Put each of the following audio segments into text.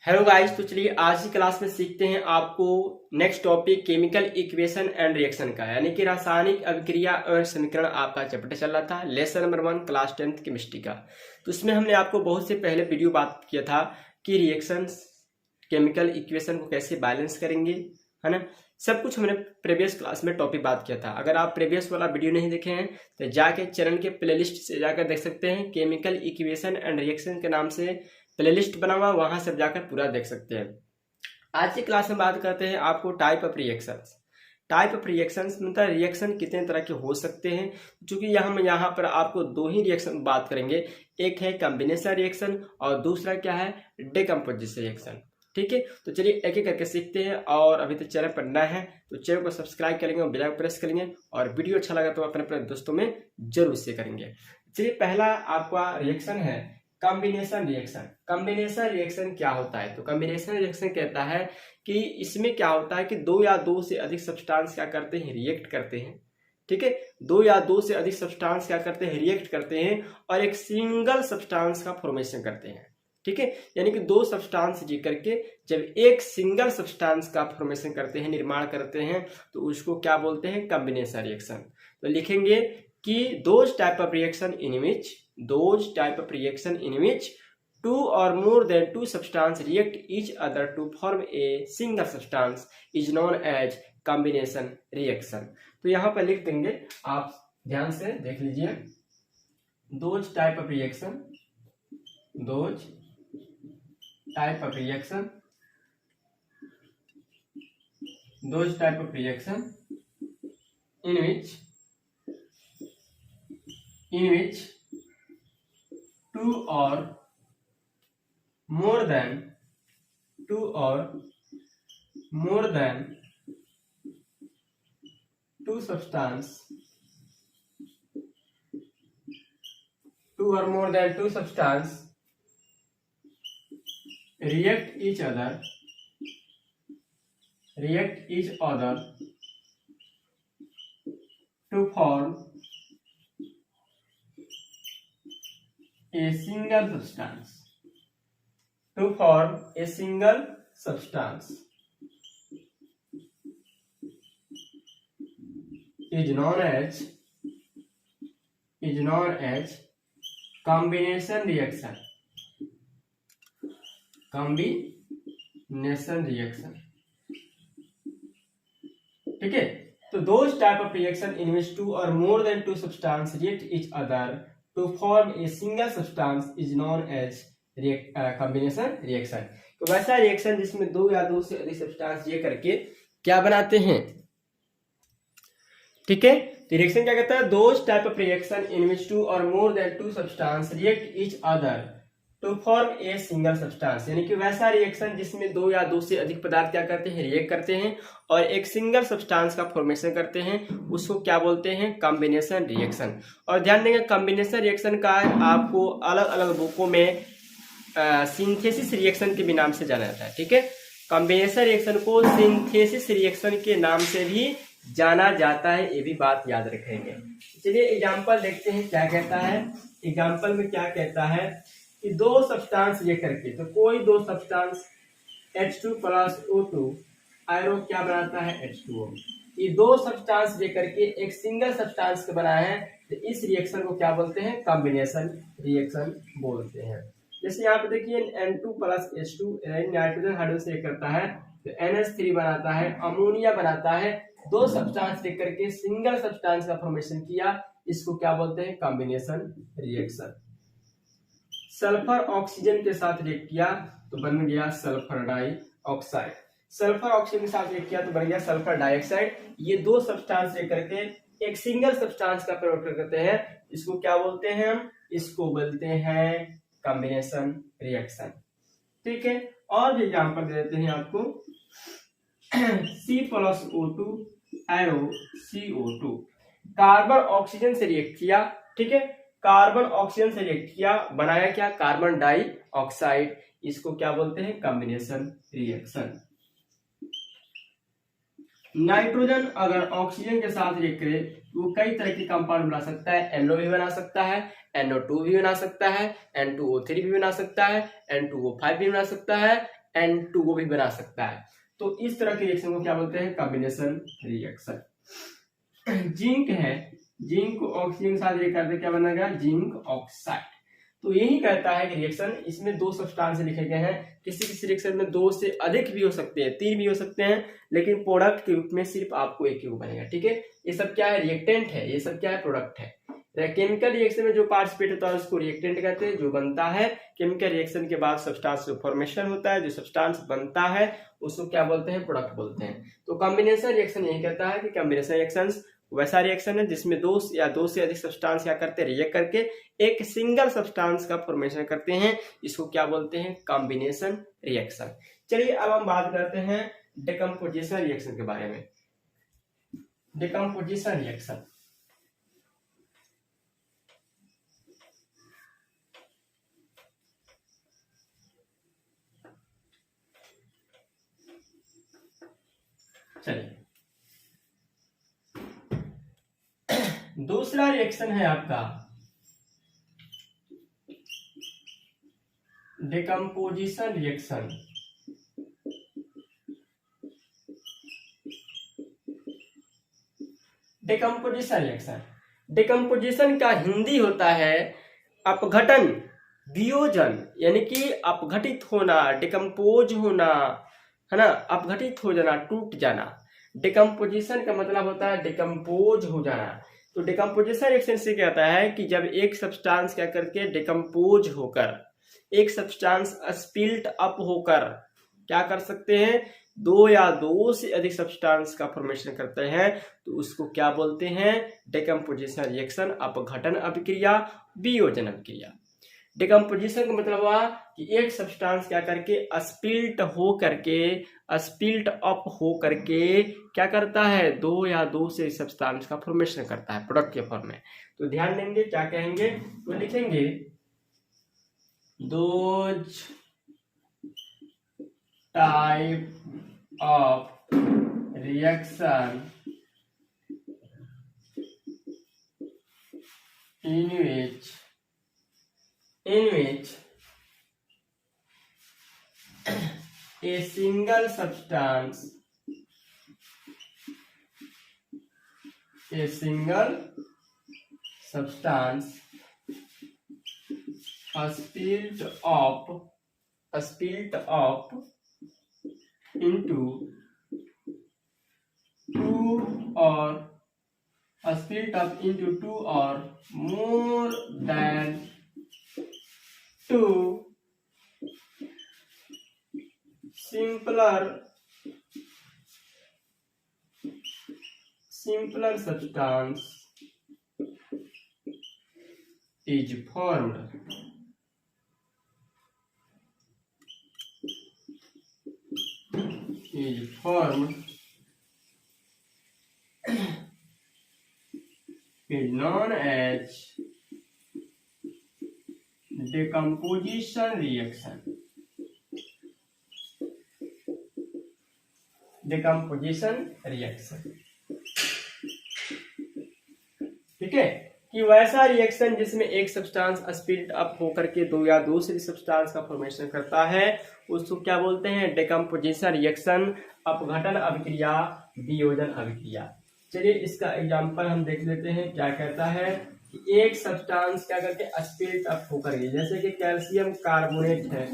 Hello guys, तो चलिए आज की क्लास में सीखते हैं आपको next topic chemical equation and reaction का, यानी कि रासायनिक अभिक्रिया और समीकरण आपका चैप्टर चल रहा था lesson number 1 class 10th chemistry का। तो इसमें हमने आपको बहुत से पहले वीडियो बात किया था कि रिएक्शंस केमिकल इक्वेशन को कैसे बैलेंस करेंगे, है ना। सब कुछ हमने प्रीवियस क्लास में टॉपिक बात किया था। अगर आप प्रीवियस वाला वीडियो नहीं देखे हैं तो जाके चैनल के प्लेलिस्ट से जाकर देख सकते हैं। केमिकल इक्वेशन एंड रिएक्शन के नाम से प्लेलिस्ट बना हुआ, वहां से जाकर पूरा देख सकते हैं। आज की क्लास में बात करते हैं आपको type of reactions. Type of reactions मतलब रिएक्शन कितने तरह के हो सकते हैं, क्योंकि हम यहाँ पर आपको दो ही रिएक्शन बात करेंगे। एक है कॉम्बिनेशन रिएक्शन और दूसरा क्या है, डिकम्पोजिशन रिएक्शन। ठीक है, तो चलिए एक एक करके सीखते हैं। और अभी तक चैनल पर नया है तो चैनल को सब्सक्राइब करेंगे और बेल आइकन प्रेस करेंगे, और वीडियो अच्छा लगा तो अपने अपने दोस्तों में जरूर शेयर करेंगे। चलिए, पहला आपका रिएक्शन है कॉम्बिनेशन रिएक्शन। कॉम्बिनेशन रिएक्शन क्या होता है, तो कॉम्बिनेशन रिएक्शन कहता है कि इसमें क्या होता है कि दो या दो से अधिक सब्सटेंस क्या करते हैं, रिएक्ट करते हैं। ठीक है, दो या दो से अधिक सब्सटेंस क्या करते हैं, रिएक्ट करते हैं और एक सिंगल सब्सटेंस का फॉर्मेशन करते हैं। ठीक है, यानी कि दो सब्सटेंस जी करके जब एक सिंगल सब्सटेंस का फॉर्मेशन करते हैं, निर्माण करते हैं, तो उसको क्या बोलते हैं, कॉम्बिनेशन रिएक्शन। तो लिखेंगे कि those type of reaction in which two or more than two substances react each other to form a single substance is known as combination reaction। तो यहाँ पर लिख देंगे, आप ध्यान से देख लीजिए। those type of reaction in which two or more than two substances react each other to form a single substance is known as combination reaction। ठीक है, तो those type of reaction in which two or more than two substances react each other to form a single substance is known as combination reaction। तो वैसा reaction जिसमें दो या दो से अधिक सब्सटेंस ये करके क्या बनाते हैं। ठीक है, तो रिएक्शन क्या कहता है, those type of reaction in which two or more than two substances react each other to form a single substance, यानी कि वैसा रिएक्शन जिसमें दो या दो से अधिक पदार्थ क्या करते हैं, रिएक्ट करते हैं और एक सिंगल सब्सटेंस का फॉर्मेशन करते हैं, उसको क्या बोलते हैं, कॉम्बिनेशन रिएक्शन। और ध्यान देंगे, कॉम्बिनेशन रिएक्शन का आपको अलग अलग बुकों में सिंथेसिस रिएक्शन के भी नाम से जाना जाता है। ठीक है, कॉम्बिनेशन रिएक्शन को सिंथेसिस रिएक्शन के नाम से भी जाना जाता है, ये भी बात याद रखेंगे। चलिए एग्जांपल देखते हैं क्या कहता है। एग्जांपल में क्या कहता है कि दो सब्सटेंस ये करके, तो कोई दो सब्सटेंस H2 + O2 आयरो क्या बनाता है, H2O। ये दो सब्सटेंस ये करके एक सिंगल सब्सटेंस को बनाया है, तो इस रिएक्शन को क्या बोलते हैं, कॉम्बिनेशन रिएक्शन बोलते हैं। जैसे यहाँ पे देखिए N2 + H2 नाइट्रोजन हाइड्रोजन से करता है तो NH3 बनाता है, अमोनिया बनाता है। दो सब्सटेंस लेकर के सिंगल सब्सटेंस का फॉर्मेशन किया, इसको क्या बोलते हैं, कॉम्बिनेशन रिएक्शन। सल्फर ऑक्सीजन के साथ रिएक्ट किया तो बन गया सल्फर डाइऑक्साइड। सल्फर ऑक्सीजन के साथ रिएक्ट किया तो बन गया सल्फर डाइऑक्साइड। ये दो सब्सटेंस लेकर के एक सिंगल सब्सटेंस का प्रयोग करते हैं, इसको क्या बोलते हैं, हम इसको बोलते हैं कॉम्बिनेशन रिएक्शन। ठीक है, और भी एग्जांपल दे देते हैं आपको। C+O2 arrow CO2, carbon oxygen से रिएक्ट किया। ठीक है, कार्बन ऑक्सीजन से रिएक्ट किया, बनाया क्या, कार्बन डाइऑक्साइड। इसको क्या बोलते हैं, कॉम्बिनेशन रिएक्शन। नाइट्रोजन अगर ऑक्सीजन के साथ रिएक्ट करे तो वो कई तरह के कंपाउंड बना सकता है। NO भी बना सकता है, NO2 भी बना सकता है, N2O3 भी बना सकता है, N2O5 भी बना सकता है, N2 को भी बना सकता है। तो इस तरह के रिएक्शन को क्या बोलते हैं? Combination reaction. जिंक है, जिंक को ऑक्सीजन के साथ रिएक्ट करके क्या बनेगा? Zinc oxide. तो यही कहता है कि रिएक्शन, इसमें दो सब्सटेंस लिखे गए हैं, किसी किसी रिएक्शन में दो से अधिक भी हो सकते हैं, 3 भी हो सकते हैं, लेकिन प्रोडक्ट के रूप में सिर्फ आपको एक ही बनेगा। ठीक है, ये सब क्या है? रिएक्टेंट है, ये सब क्या है? प्रोडक्ट है। केमिकल रिएक्शन में जो पार्टिसिपेट होता है उसको रिएक्टेंट कहते हैं। जो बनता है केमिकल रिएक्शन के बाद सब्सटेंस जो फॉर्मेशन होता है, जो सब्सटेंस बनता है उसको क्या बोलते हैं? प्रोडक्ट बोलते हैं। तो कॉम्बिनेशन रिएक्शन यही कहता है कि कॉम्बिनेशन रिएक्शंस वैसा रिएक्शन है जिसमें दो या दो से अधिक सब्सटेंस क्या करते हैं? रिएक्ट करके एक सिंगल सब्सटेंस का फॉर्मेशन करते हैं। इसको क्या बोलते हैं? Combination reaction. चलिए अब हम बात करते हैं डिकम्पोजिशन रिएक्शन के बारे में। डिकम्पोजिशन रिएक्शन, चलिए दूसरा रिएक्शन है आपका decomposition reaction. Decomposition reaction, decomposition का हिंदी होता है अपघटन, वियोजन, यानी कि अपघटित होना, डिकम्पोज होना, है ना, अपघटित हो जाना, टूट जाना। डिकम्पोजिशन का मतलब होता है डिकम्पोज हो जाना। तो डिकम्पोजिशन रिएक्शन से क्या होता है कि जब एक सब्सटेंस क्या करके डिकम्पोज होकर, एक सब्सटेंस स्पिल्ट अप होकर क्या कर सकते हैं? दो या दो से अधिक सब्सटेंस का फॉर्मेशन करते हैं, तो उसको क्या बोलते हैं? डिकम्पोजिशन रिएक्शन, अपघटन अभिक्रिया, वियोजन अभिक्रिया। डिकम्पोजिशन का मतलब हुआ कि एक सब्सटेंस क्या करके स्पिल्ट हो करके, स्पिल्ट अप हो करके क्या करता है? दो या दो से सब्सटेंस का फॉर्मेशन करता है प्रोडक्ट के फॉर्म में। तो ध्यान देंगे क्या कहेंगे, तो लिखेंगे those type of reaction in which a single substance spilt up into two or more than two simpler substance is formed. Is known as decomposition reaction. Decomposition reaction, ठीक है, कि वैसा रिएक्शन जिसमें एक सब्सटेंस स्पिल्ट अप होकर के दो या दो से सब्सटेंस का फॉर्मेशन करता है, उसको क्या बोलते हैं? डिकम्पोजिशन रिएक्शन, अपघटन अभिक्रिया, वियोजन अभिक्रिया। चलिए इसका एग्जांपल हम देख लेते हैं। क्या कहता है कि एक सब्सटेंस क्या करके स्पिल्ट अप होकर के, जैसे कि कैल्शियम कार्बोनेट है,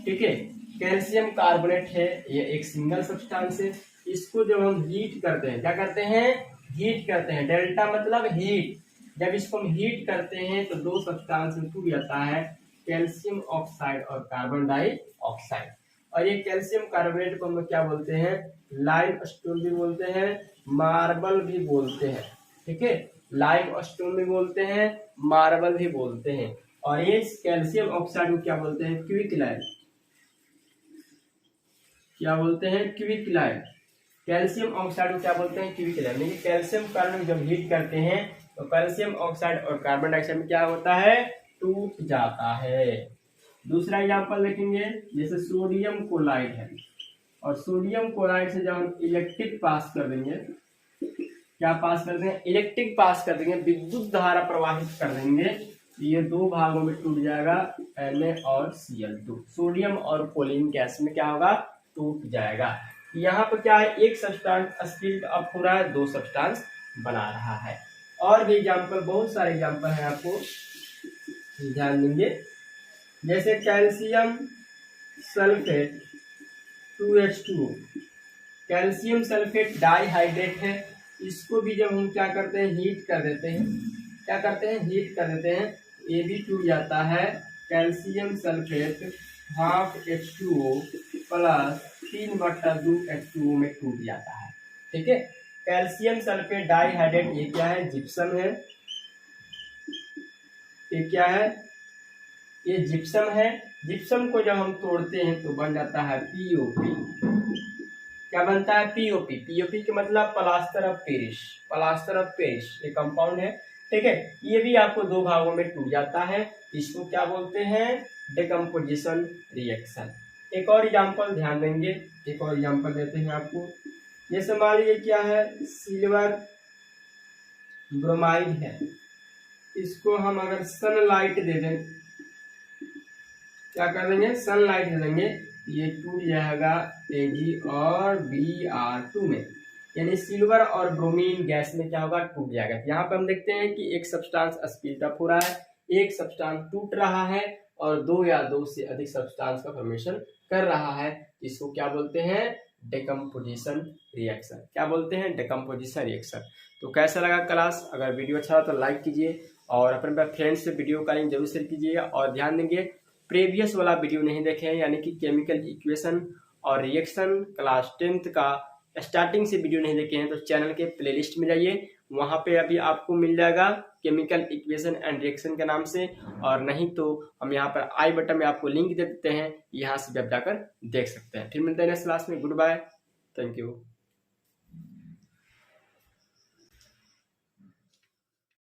ठीक है, कैल्शियम कार्बोनेट है, ये एक सिंगल सब्सटेंस है। इसको जब हम हीट करते हैं, क्या करते हैं? हीट करते हैं। डेल्टा मतलब हीट। जब इसको हम हीट करते हैं तो दो सब्सटेंस में टूट जाता है, कैल्शियम ऑक्साइड और कार्बन डाइऑक्साइड। और ये कैल्शियम कार्बोनेट को हम क्या बोलते हैं? लाइमस्टोन भी बोलते हैं, मार्बल भी बोलते हैं, ठीक है, लाइमस्टोन भी बोलते हैं, मार्बल भी बोलते हैं। और ये कैल्शियम ऑक्साइड को क्या बोलते हैं? क्विकलाइम। क्या बोलते हैं? क्विकलाइम। कैल्शियम ऑक्साइड को क्या बोलते हैं? क्विकलाइम। यानी कैल्शियम कार्बन जब हीट करते हैं तो कैल्शियम ऑक्साइड और कार्बन डाइऑक्साइड में क्या होता है? टूट जाता है। दूसरा एग्जांपल देखेंगे, जैसे सोडियम क्लोराइड है, और सोडियम क्लोराइड से जब हम इलेक्ट्रिक पास कर देंगे, क्या पास कर देंगे? इलेक्ट्रिक पास कर देंगे, विद्युत धारा प्रवाहित कर देंगे, ये दो भागों में टूट जाएगा, Na और Cl2। सोडियम और क्लोरीन गैस में क्या होगा, टूट जाएगा। यहाँ पर क्या है, एक सब्सटेंस स्प्लिट अप हो रहा है, दो सब्सटेंस बना रहा है। और भी एग्जाम्पल, बहुत सारे एग्जाम्पल हैं, आपको ध्यान देंगे। जैसे calcium sulphate 2H2O, calcium sulphate dihydrate है, इसको भी जब हम क्या करते हैं, हीट कर देते हैं, क्या करते हैं, हीट कर देते हैं, ये भी टूट जाता है। Calcium sulphate half H2O plus 3/2 H2O में टूट जाता है। ठीक है, कैल्शियम सल्फेट डाइहाइड्रेट, ये क्या है, जिप्सम है। ये क्या है, ये जिप्सम है। जिप्सम को जब हम तोड़ते हैं तो बन जाता है POP। क्या बनता है, POP। POP के मतलब plaster of Paris, plaster of Paris ये कंपाउंड है। ठीक है, ये भी आपको दो भागों में टूट जाता है, इसको क्या बोलते हैं, डिकम्पोजिशन रिएक्शन। एक और एग्जांपल ध्यान देंगे, एक और एग्जांपल देते हैं आपको। जैसे मान लीजिए क्या है, सिल्वर ब्रोमाइड है, इसको हम अगर सनलाइट दे दें, क्या कर देंगे, सनलाइट दे देंगे, ये टूट जाएगा Ag और Br2 में, यानी सिल्वर और ब्रोमीन गैस में क्या होगा, टूट जाएगा। यहाँ पे हम देखते हैं कि एक सब्सटेंस स्प्लिट अप हो रहा है, एक सब्सटेंस टूट रहा है और दो या दो से अधिक सब्सटेंस का फॉर्मेशन कर रहा है। इसको क्या बोलते हैं, डिकम्पोजिशन रिएक्शन। क्या बोलते हैं, डिकम्पोजिशन रिएक्शन। तो कैसा लगा क्लास, अगर वीडियो अच्छा हो तो लाइक कीजिए और अपने फ्रेंड्स से वीडियो का लिंक जरूर शेयर कीजिएगा। और ध्यान देंगे, प्रीवियस वाला वीडियो नहीं देखे हैं, यानी कि केमिकल इक्वेशन और रिएक्शन क्लास 10th का स्टार्टिंग से वीडियो नहीं देखे हैं तो चैनल के प्लेलिस्ट में जाइए, वहाँ पे अभी आपको मिल जाएगा केमिकल इक्वेशन एंड रिएक्शन के नाम से। और नहीं तो हम यहाँ पर आई बटन में आपको लिंक दे देते हैं, यहाँ से भी आप जाकर देख सकते हैं। फिर मिलते हैं नेक्स्ट क्लास में। Good bye, thank you.